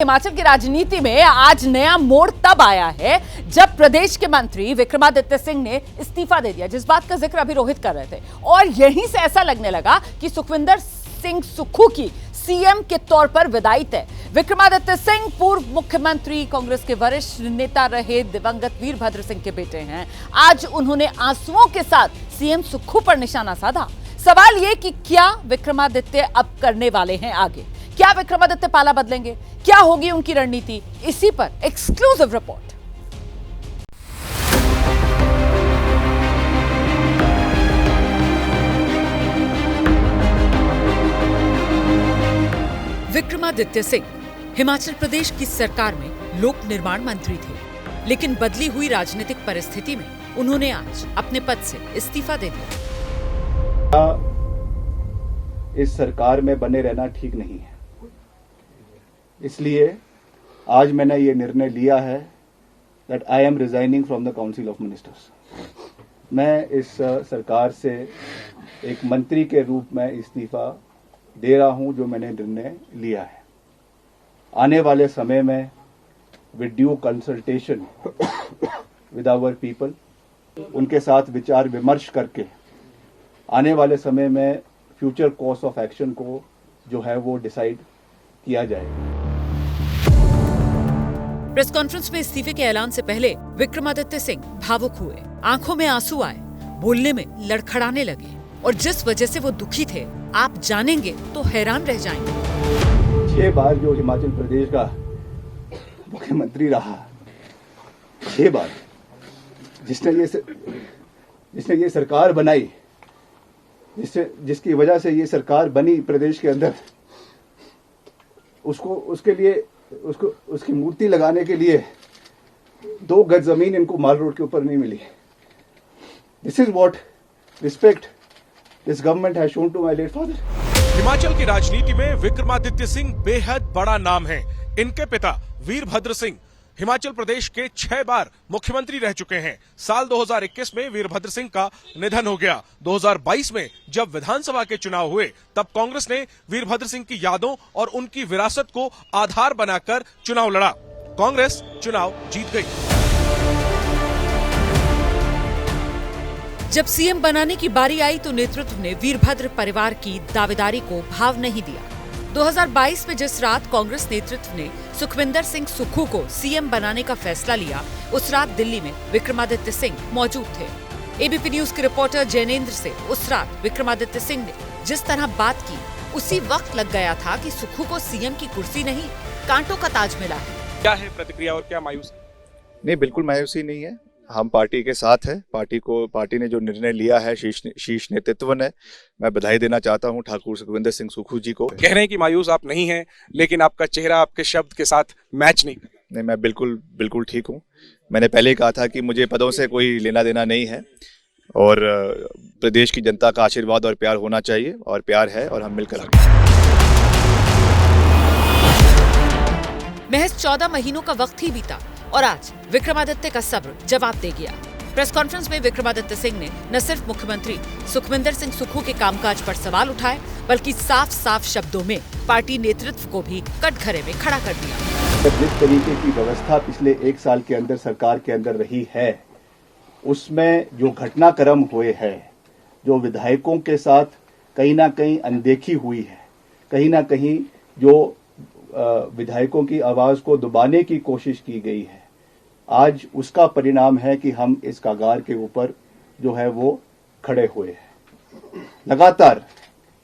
हिमाचल की राजनीति में आज नया मोड़ तब आया है जब प्रदेश के मंत्री विक्रमादित्य सिंह ने इस्तीफा दे दिया, जिस बात का जिक्र अभी रोहित कर रहे थे। और यहीं से ऐसा लगने लगा कि सुखविंदर सिंह सुक्खू की सीएम के तौर पर विदाई तय। विक्रमादित्य सिंह पूर्व मुख्यमंत्री, कांग्रेस के वरिष्ठ नेता रहे, दिवंगत वीरभद्र सिंह के बेटे हैं। आज उन्होंने आंसुओं के साथ सीएम सुक्खू पर निशाना साधा। सवाल यह कि क्या विक्रमादित्य अब करने वाले हैं आगे? क्या विक्रमादित्य पाला बदलेंगे? क्या होगी उनकी रणनीति? इसी पर एक्सक्लूसिव रिपोर्ट। विक्रमादित्य सिंह हिमाचल प्रदेश की सरकार में लोक निर्माण मंत्री थे, लेकिन बदली हुई राजनीतिक परिस्थिति में उन्होंने आज अपने पद से इस्तीफा दे दिया। इस सरकार में बने रहना ठीक नहीं है, इसलिए आज मैंने ये निर्णय लिया है that I am resigning from the council of ministers. मैं इस सरकार से एक मंत्री के रूप में इस्तीफा दे रहा हूं, जो मैंने निर्णय लिया है। आने वाले समय में with due consultation with our people, उनके साथ विचार विमर्श करके आने वाले समय में फ्यूचर कोर्स ऑफ एक्शन को जो है वो डिसाइड किया जाएगा। प्रेस कॉन्फ्रेंस में इस्तीफे के ऐलान से पहले विक्रमादित्य सिंह भावुक हुए, आंखों में आंसू आए, बोलने में लड़खड़ाने लगे। और जिस वजह से वो दुखी थे, आप जानेंगे तो हैरान रह जाएंगे। 6 बार जो हिमाचल प्रदेश का मुख्यमंत्री रहा, 6 बार जिसने ये सरकार बनाई, जिसकी वजह से ये सरकार बनी प्रदेश के अंदर, उसकी मूर्ति लगाने के लिए 2 गज जमीन इनको माल रोड के ऊपर नहीं मिली। This is what respect this government has shown to my late father. Himachal की राजनीति में विक्रमादित्य सिंह बेहद बड़ा नाम है। इनके पिता वीरभद्र सिंह हिमाचल प्रदेश के 6 बार मुख्यमंत्री रह चुके हैं। साल 2021 में वीरभद्र सिंह का निधन हो गया। 2022 में जब विधानसभा के चुनाव हुए, तब कांग्रेस ने वीरभद्र सिंह की यादों और उनकी विरासत को आधार बनाकर चुनाव लड़ा। कांग्रेस चुनाव जीत गई। जब सीएम बनाने की बारी आई तो नेतृत्व ने वीरभद्र परिवार की दावेदारी को भाव नहीं दिया। 2022 में जिस रात कांग्रेस नेतृत्व ने सुखविंदर सिंह सुक्खू को सीएम बनाने का फैसला लिया, उस रात दिल्ली में विक्रमादित्य सिंह मौजूद थे। एबीपी न्यूज के रिपोर्टर जैनेंद्र से उस रात विक्रमादित्य सिंह ने जिस तरह बात की, उसी वक्त लग गया था कि सुक्खू को सीएम की कुर्सी नहीं, कांटों का ताज मिला है। क्या है प्रतिक्रिया और क्या मायूसी? नहीं, बिल्कुल मायूसी नहीं है। हम पार्टी के साथ है। पार्टी ने जो निर्णय लिया है, शीर्ष नेतृत्व ने, मैं बधाई देना चाहता हूं ठाकुर सुखविंदर सिंह सुक्खू जी को। कह रहे हैं कि मायूस आप नहीं हैं, लेकिन आपका चेहरा आपके शब्द के साथ मैच नहीं। मैं बिल्कुल ठीक हूं। मैंने पहले ही कहा था कि मुझे पदों से कोई लेना देना नहीं है, और प्रदेश की जनता का आशीर्वाद और प्यार होना चाहिए, और प्यार है, और हम मिलकर आगे। महज 14 महीनों का वक्त ही बीता और आज विक्रमादित्य का सब्र जवाब दे गया। प्रेस कॉन्फ्रेंस में विक्रमादित्य सिंह ने न सिर्फ मुख्यमंत्री सुखविंदर सिंह सुक्खू के कामकाज पर सवाल उठाए, बल्कि साफ शब्दों में पार्टी नेतृत्व को भी कटघरे में खड़ा कर दिया। जिस तरीके की व्यवस्था पिछले 1 साल के अंदर सरकार के अंदर रही है, उसमें जो घटनाक्रम हुए हैं, जो विधायकों के साथ कहीं ना कहीं अनदेखी हुई है, कहीं ना कहीं जो विधायकों की आवाज को दबाने की कोशिश की गई है, आज उसका परिणाम है कि हम इस कगार के ऊपर जो है वो खड़े हुए हैं। लगातार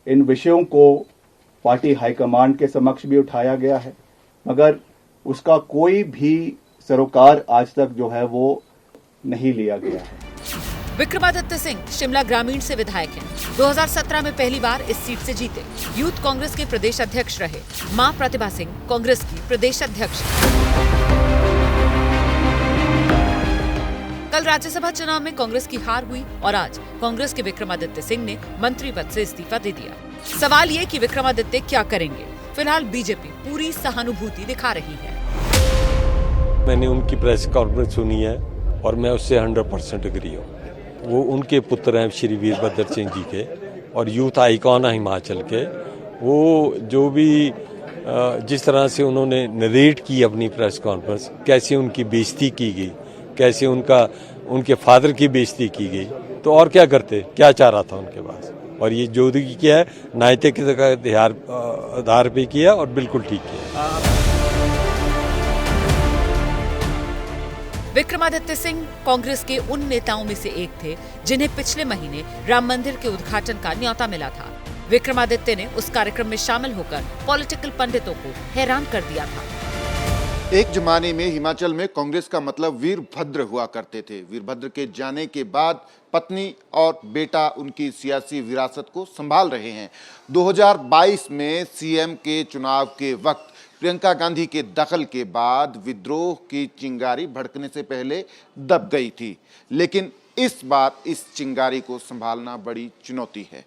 इन विषयों को पार्टी हाईकमांड के समक्ष भी उठाया गया है, मगर उसका कोई भी सरोकार आज तक जो है वो नहीं लिया गया है। विक्रमादित्य सिंह शिमला ग्रामीण से विधायक हैं। 2017 में पहली बार इस सीट से जीते। यूथ कांग्रेस के प्रदेश अध्यक्ष रहे। मां प्रतिभा सिंह कांग्रेस की प्रदेश अध्यक्ष। कल राज्यसभा चुनाव में कांग्रेस की हार हुई और आज कांग्रेस के विक्रमादित्य सिंह ने मंत्री पद से इस्तीफा दे दिया। सवाल ये कि विक्रमादित्य क्या करेंगे? फिलहाल बीजेपी पूरी सहानुभूति दिखा रही है। मैंने उनकी प्रेस कॉन्फ्रेंस सुनी है और मैं उससे 100% एग्री हूँ। वो उनके पुत्र हैं श्री वीरभद्र सिंह जी के, और यूथ आइकॉन है हिमाचल के। वो जो भी जिस तरह से उन्होंने नरेट की अपनी प्रेस कॉन्फ्रेंस, कैसे उनकी बेइज्जती की गई, कैसे उनके फादर की बेइज्जती की गई, तो और क्या करते, क्या चाह रहा था उनके पास। और ये जो किया है नैतिकता के आधार पे किया और बिल्कुल ठीक किया। विक्रमादित्य सिंह कांग्रेस के उन नेताओं में से एक थे जिन्हें पिछले महीने राम मंदिर के उद्घाटन का न्योता मिला था। विक्रमादित्य ने उस कार्यक्रम में शामिल होकर पॉलिटिकल पंडितों को हैरान कर दिया था। एक जमाने में हिमाचल में कांग्रेस का मतलब वीरभद्र हुआ करते थे। वीरभद्र के जाने के बाद पत्नी और बेटा उनकी सियासी विरासत को संभाल रहे हैं। 2022 में सीएम के चुनाव के वक्त प्रियंका गांधी के दखल के बाद विद्रोह की चिंगारी भड़कने से पहले दब गई थी, लेकिन इस बार इस चिंगारी को संभालना बड़ी चुनौती है।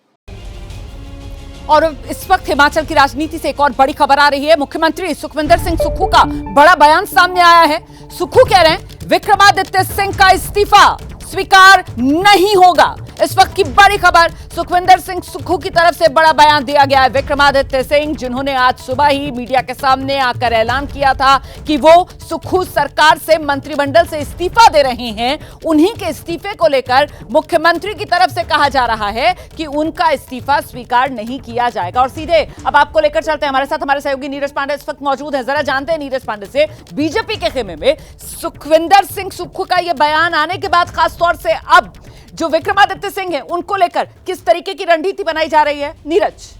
और इस वक्त हिमाचल की राजनीति से एक और बड़ी खबर आ रही है। मुख्यमंत्री सुखविंदर सिंह सुक्खू का बड़ा बयान सामने आया है। सुक्खू कह रहे हैं विक्रमादित्य सिंह का इस्तीफा स्वीकार नहीं होगा। इस वक्त की बड़ी खबर, सुखविंदर सिंह सुक्खू की तरफ से बड़ा बयान दिया गया है। विक्रमादित्य सिंह जिन्होंने आज सुबह ही मीडिया के सामने आकर ऐलान किया था कि वो सुक्खू सरकार से मंत्रिमंडल से इस्तीफा दे रहे हैं, उन्हीं के इस्तीफे को लेकर मुख्यमंत्री की तरफ से कहा जा रहा है कि उनका इस्तीफा स्वीकार नहीं किया जाएगा। और सीधे अब आपको लेकर चलते हैं, हमारे साथ हमारे सहयोगी नीरज पांडे इस वक्त मौजूद है। जरा जानते हैं नीरज पांडे से, बीजेपी के खेमे में सुखविंदर सिंह सुक्खू का यह बयान आने के बाद खासतौर से अब जो विक्रमादित्य सिंह है उनको लेकर किस तरीके की रणनीति बनाई जा रही है? नीरज,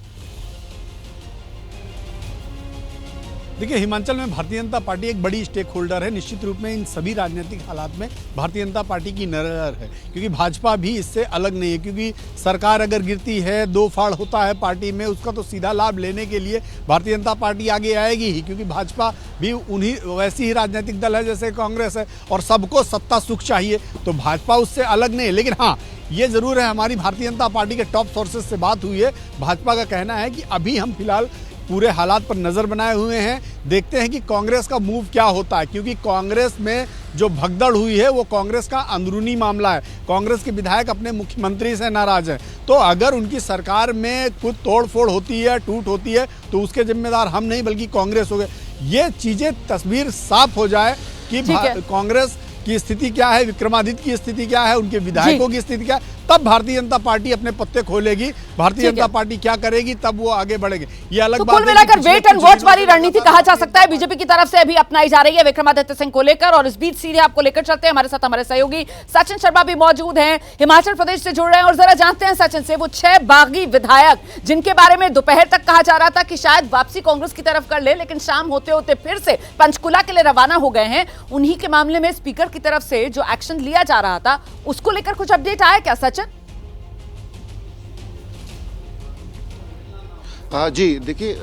देखिए, हिमाचल में भारतीय जनता पार्टी एक बड़ी स्टेक होल्डर है। निश्चित रूप में इन सभी राजनीतिक हालात में भारतीय जनता पार्टी की नजर है, क्योंकि भाजपा भी इससे अलग नहीं है। क्योंकि सरकार अगर गिरती है, दो फाड़ होता है पार्टी में, उसका तो सीधा लाभ लेने के लिए भारतीय जनता पार्टी आगे आएगी ही, क्योंकि भाजपा भी उन्हीं वैसी ही राजनीतिक दल है जैसे कांग्रेस है और सबको सत्ता सुख चाहिए, तो भाजपा उससे अलग नहीं है। लेकिन हाँ, ये जरूर है, हमारी भारतीय जनता पार्टी के टॉप सोर्सेज से बात हुई है। भाजपा का कहना है कि अभी हम फिलहाल पूरे हालात पर नजर बनाए हुए हैं, देखते हैं कि कांग्रेस का मूव क्या होता है, क्योंकि कांग्रेस में जो भगदड़ हुई है वो कांग्रेस का अंदरूनी मामला है। कांग्रेस के विधायक अपने मुख्यमंत्री से नाराज हैं, तो अगर उनकी सरकार में कुछ तोड़फोड़ होती है, टूट होती है, तो उसके जिम्मेदार हम नहीं बल्कि कांग्रेस हो गए। ये चीजें तस्वीर साफ हो जाए कि कांग्रेस की स्थिति क्या है, विक्रमादित्य की स्थिति क्या है, उनके विधायकों की स्थिति क्या है, तब भारतीय जनता पार्टी अपने पत्ते खोलेगी। भारतीय जनता पार्टी क्या करेगी तब वो आगे बढ़ेगी, ये अलग बात है। कुल मिलाकर वेट एंड वॉच वाली रणनीति कहा जा सकता है बीजेपी की तरफ से अभी अपनाई जा रही है विक्रमादित्य सिंह को लेकर। और इस बीच सीधे आपको लेकर चलते हैं, हमारे साथ हमारे सहयोगी सचिन शर्मा भी मौजूद हैं, हिमाचल प्रदेश से जुड़ रहे हैं। और जरा जानते हैं सचिन से, वो 6 बागी विधायक जिनके बारे में दोपहर तक कहा जा रहा था कि शायद वापसी कांग्रेस की तरफ कर ले, लेकिन शाम होते होते फिर से पंचकुला के लिए रवाना हो गए हैं, उन्हीं के मामले में स्पीकर की तरफ से जो एक्शन लिया जा रहा था उसको लेकर कुछ अपडेट आया क्या सचिन? जी देखिए,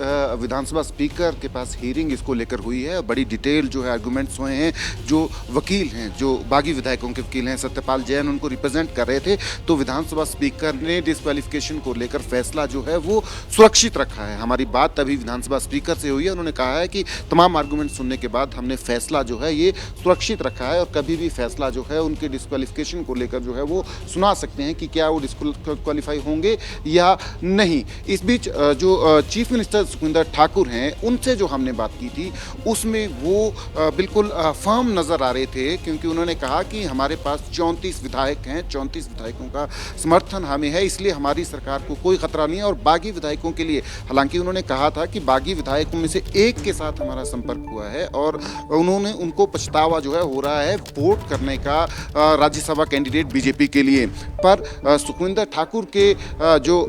विधानसभा स्पीकर के पास हियरिंग इसको लेकर हुई है। बड़ी डिटेल जो है आर्गूमेंट्स हुए हैं। जो वकील हैं, जो बागी विधायकों के वकील हैं, सत्यपाल जैन उनको रिप्रेजेंट कर रहे थे, तो विधानसभा स्पीकर ने डिस्क्वालिफिकेशन को लेकर फैसला जो है वो सुरक्षित रखा है। हमारी बात तभी विधानसभा स्पीकर से हुई है, उन्होंने कहा है कि तमाम आर्गूमेंट सुनने के बाद हमने फैसला जो है ये सुरक्षित रखा है और कभी भी फैसला जो है उनके डिस्क्वालिफिकेशन को लेकर जो है वो सुना सकते हैं कि क्या वो डिस्क्वालीफाई होंगे या नहीं। इस बीच जो चीफ मिनिस्टर सुखविंदर ठाकुर हैं, उनसे जो हमने बात की थी उसमें वो बिल्कुल फर्म नज़र आ रहे थे, क्योंकि उन्होंने कहा कि हमारे पास 34 विधायक हैं, 34 विधायकों का समर्थन हमें है, इसलिए हमारी सरकार को कोई खतरा नहीं है। और बागी विधायकों के लिए, हालांकि उन्होंने कहा था कि बागी विधायकों में से एक के साथ हमारा संपर्क हुआ है और उनको पछतावा जो है हो रहा है वोट करने का राज्यसभा कैंडिडेट बीजेपी के लिए। पर सुखविंदर ठाकुर के जो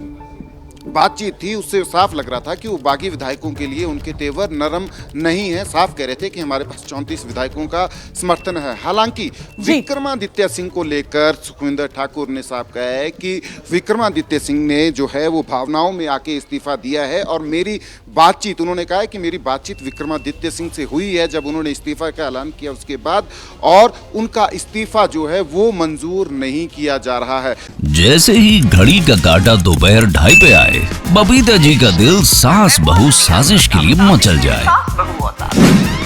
बातचीत थी उससे साफ लग रहा था कि वो बागी विधायकों के लिए उनके तेवर नरम नहीं है। साफ कह रहे थे कि हमारे पास 34 विधायकों का समर्थन है। हालांकि विक्रमादित्य सिंह को लेकर सुखविंदर ठाकुर ने साफ कहा है कि विक्रमादित्य सिंह ने जो है वो भावनाओं में आके इस्तीफा दिया है और मेरी बातचीत, उन्होंने कहा है कि मेरी बातचीत विक्रमादित्य सिंह से हुई है जब उन्होंने इस्तीफा का ऐलान किया उसके बाद, और उनका इस्तीफा जो है वो मंजूर नहीं किया जा रहा है। जैसे ही घड़ी का काटा दोपहर 2:30 पे आए, बबीता जी का दिल सास बहू साजिश के लिए मचल जाए।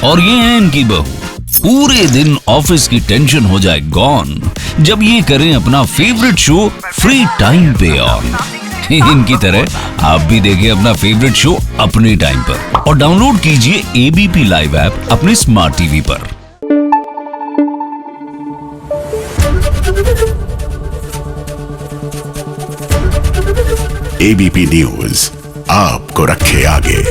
और ये है इनकी बहू, पूरे दिन ऑफिस की टेंशन हो जाए गॉन जब ये करें अपना फेवरेट शो फ्री टाइम पे ऑन। इनकी तरह आप भी देखिए अपना फेवरेट शो अपने टाइम पर और डाउनलोड कीजिए एबीपी लाइव ऐप अपने स्मार्ट टीवी पर। एबीपी न्यूज आपको रखे आगे।